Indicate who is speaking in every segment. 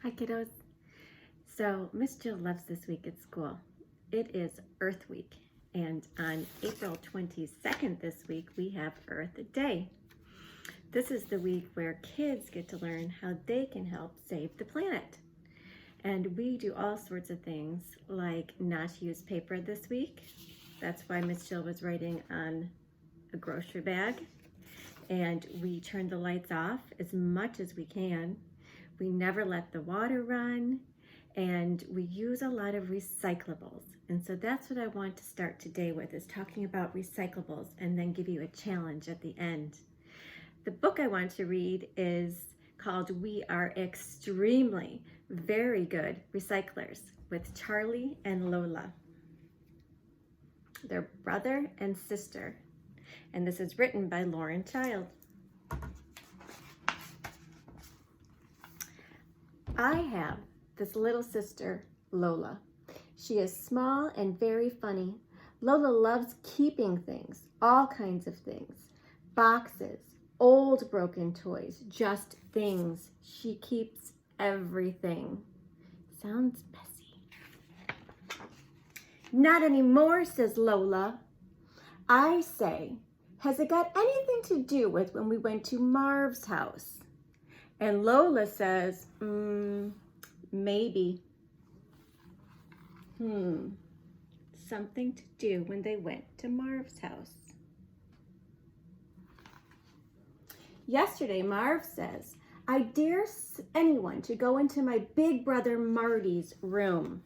Speaker 1: Hi kiddos. So Miss Jill loves this week at school. It is Earth Week, and on April 22nd this week we have Earth Day. This is the week where kids get to learn how they can help save the planet. And we do all sorts of things like not use paper this week. That's why Miss Jill was writing on a grocery bag. And we turn the lights off as much as we can. We never let the water run, and we use a lot of recyclables. And so that's what I want to start today with, is talking about recyclables and then give you a challenge at the end. The book I want to read is called We Are Extremely Very Good Recyclers with Charlie and Lola. They're brother and sister. And this is written by Lauren Child. I have this little sister, Lola. She is small and very funny. Lola loves keeping things, all kinds of things. Boxes, old broken toys, just things. She keeps everything. Sounds messy. Not anymore, says Lola. I say, has it got anything to do with when we went to Marv's house? And Lola says, maybe. Something to do when they went to Marv's house. Yesterday, Marv says, I dare anyone to go into my big brother Marty's room.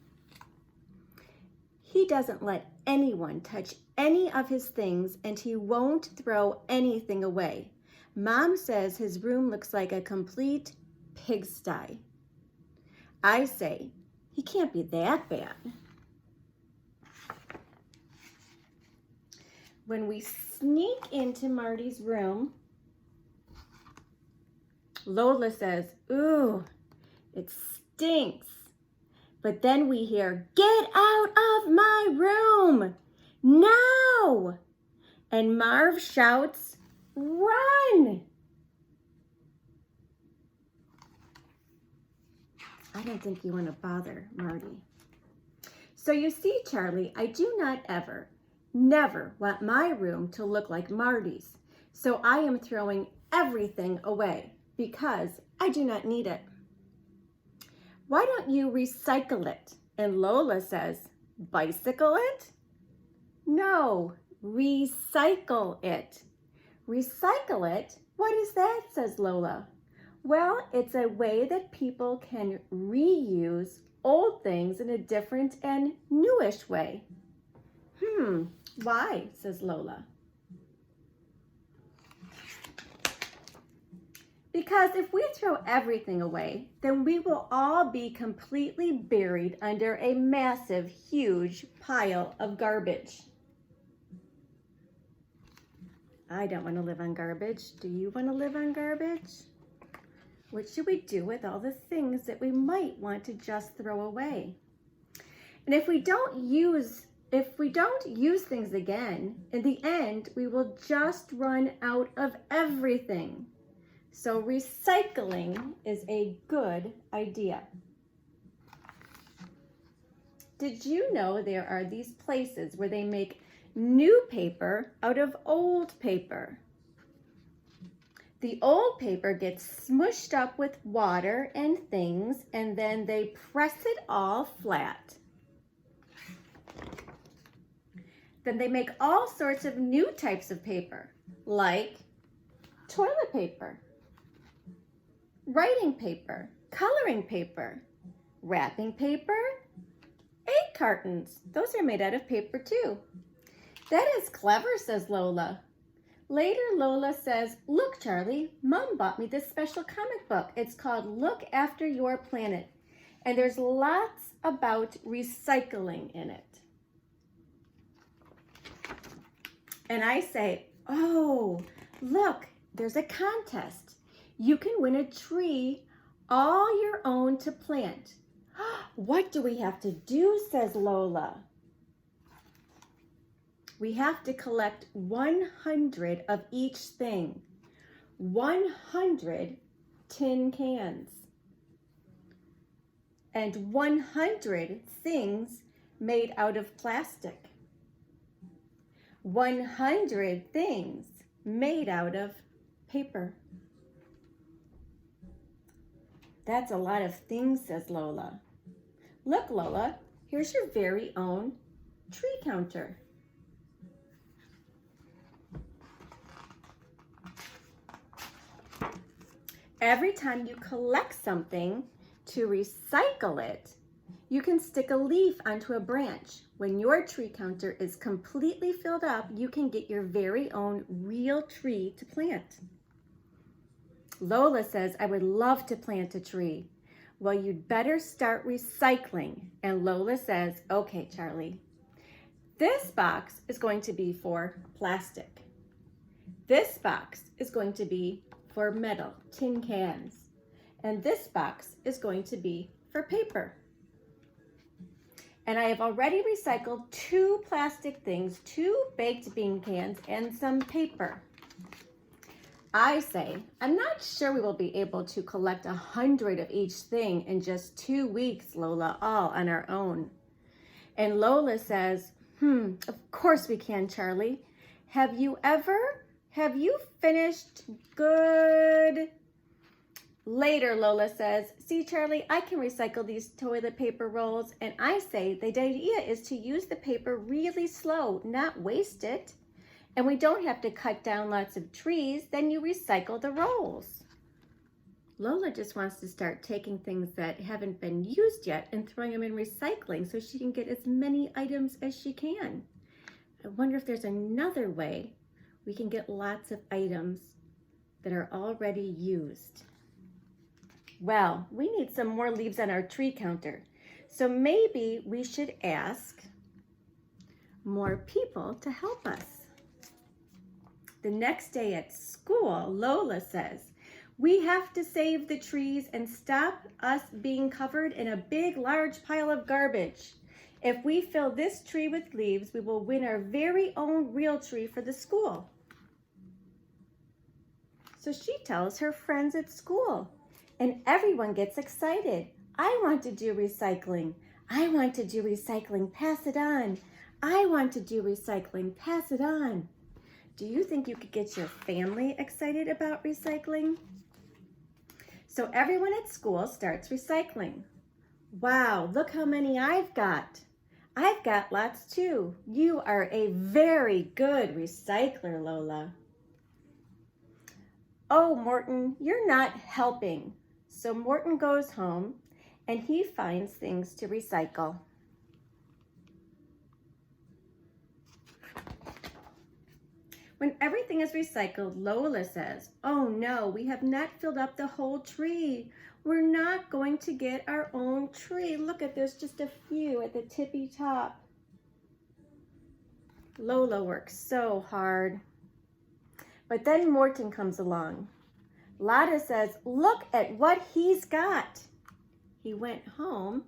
Speaker 1: He doesn't let anyone touch any of his things, and he won't throw anything away. Mom says his room looks like a complete pigsty. I say, he can't be that bad. When we sneak into Marty's room, Lola says, ooh, it stinks. But then we hear, get out of my room now! And Marv shouts, run! I don't think you want to bother Marty. So you see, Charlie, I do not never want my room to look like Marty's. So I am throwing everything away because I do not need it. Why don't you recycle it? And Lola says, bicycle it? No, recycle it. Recycle it? What is that? Says Lola. Well, it's a way that people can reuse old things in a different and newish way. Why? Says Lola. Because if we throw everything away, then we will all be completely buried under a massive, huge pile of garbage. I don't want to live on garbage. Do you want to live on garbage? What should we do with all the things that we might want to just throw away? And if we don't use things again, in the end, we will just run out of everything. So recycling is a good idea. Did you know there are these places where they make new paper out of old paper? The old paper gets smushed up with water and things, and then they press it all flat. Then they make all sorts of new types of paper, like toilet paper, writing paper, coloring paper, wrapping paper, egg cartons. Those are made out of paper too. That is clever, says Lola. Later, Lola says, look, Charlie, Mom bought me this special comic book. It's called Look After Your Planet. And there's lots about recycling in it. And I say, oh, look, there's a contest. You can win a tree all your own to plant. What do we have to do, says Lola. We have to collect 100 of each thing. 100 tin cans. and 100 things made out of plastic. 100 things made out of paper. That's a lot of things, says Lola. Look, Lola, here's your very own tree counter. Every time you collect something to recycle it, you can stick a leaf onto a branch. When your tree counter is completely filled up, you can get your very own real tree to plant. Lola says, I would love to plant a tree. Well, you'd better start recycling. And Lola says, okay, Charlie, this box is going to be for plastic. This box is going to be for metal, tin cans. And this box is going to be for paper. And I have already recycled 2 plastic things, 2 baked bean cans, and some paper. I say, I'm not sure we will be able to collect 100 of each thing in just 2 weeks, Lola, all on our own. And Lola says, of course we can, Charlie. Have you finished? Good. Later, Lola says, see, Charlie, I can recycle these toilet paper rolls. And I say, the idea is to use the paper really slow, not waste it. And we don't have to cut down lots of trees, then you recycle the rolls. Lola just wants to start taking things that haven't been used yet and throwing them in recycling so she can get as many items as she can. I wonder if there's another way we can get lots of items that are already used. Well, we need some more leaves on our tree counter. So maybe we should ask more people to help us. The next day at school, Lola says, we have to save the trees and stop us being covered in a big, large pile of garbage. If we fill this tree with leaves, we will win our very own real tree for the school. So she tells her friends at school, and everyone gets excited. I want to do recycling. I want to do recycling. Pass it on. I want to do recycling. Pass it on. Do you think you could get your family excited about recycling? So everyone at school starts recycling. Wow, look how many I've got. I've got lots too. You are a very good recycler, Lola. Oh, Morton, you're not helping. So Morton goes home and he finds things to recycle. When everything is recycled, Lola says, oh no, we have not filled up the whole tree. We're not going to get our own tree. Look at there's just a few at the tippy top. Lola works so hard. But then Morton comes along. Lotta says, look at what he's got. He went home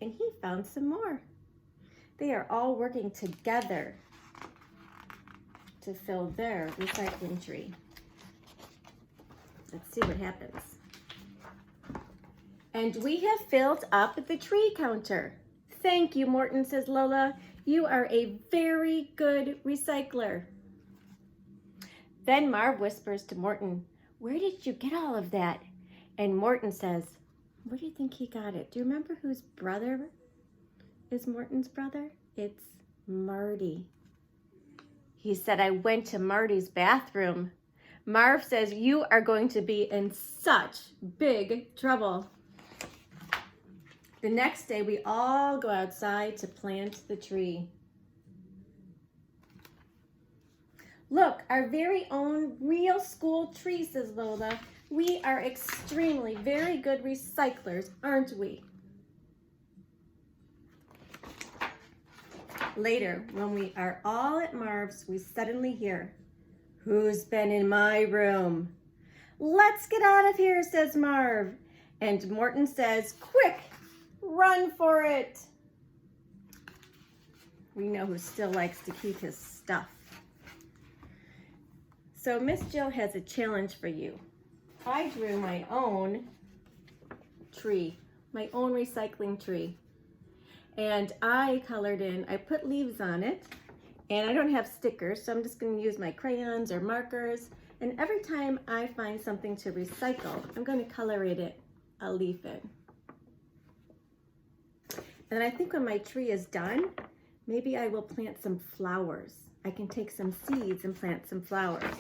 Speaker 1: and he found some more. They are all working together to fill their recycling tree. Let's see what happens. And we have filled up the tree counter. Thank you, Morton, says Lola. You are a very good recycler. Then Marv whispers to Morton, where did you get all of that? And Morton says, where do you think he got it? Do you remember whose brother is Morton's brother? It's Marty. He said, I went to Marty's bathroom. Marv says, you are going to be in such big trouble. The next day, we all go outside to plant the tree. Look, our very own real school tree, says Lola. We are extremely very good recyclers, aren't we? Later, when we are all at Marv's, we suddenly hear, who's been in my room? Let's get out of here, says Marv. And Morton says, quick, run for it. We know who still likes to keep his stuff. So Miss Jill has a challenge for you. I drew my own tree. my own recycling tree. And I put leaves on it, and I don't have stickers, so I'm just going to use my crayons or markers. And every time I find something to recycle, I'm going to color it a leaf in. And I think when my tree is done, maybe I will plant some flowers. I can take some seeds and plant some flowers.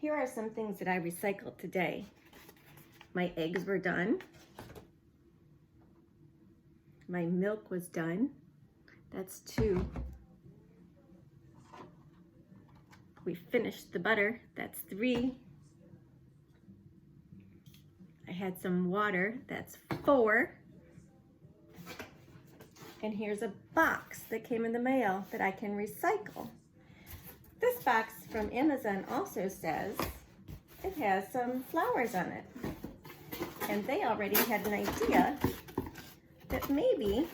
Speaker 1: Here are some things that I recycled today. My eggs were done. My milk was done. That's 2. We finished the butter. That's 3. I had some water. That's 4. And here's a box that came in the mail that I can recycle. This box from Amazon also says it has some flowers on it. And they already had an idea that maybe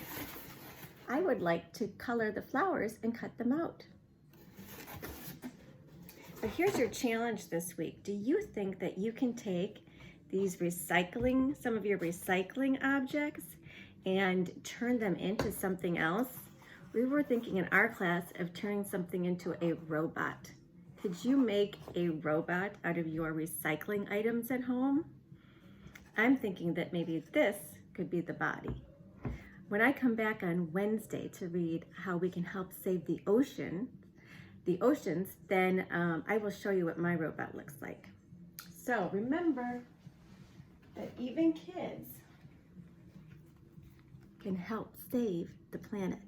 Speaker 1: I would like to color the flowers and cut them out. But here's your challenge this week. Do you think that you can take some of your recycling objects and turn them into something else? We were thinking in our class of turning something into a robot. Could you make a robot out of your recycling items at home? I'm thinking that maybe this could be the body. When I come back on Wednesday to read how we can help save the oceans, then I will show you what my robot looks like. So remember that even kids can help save the planet.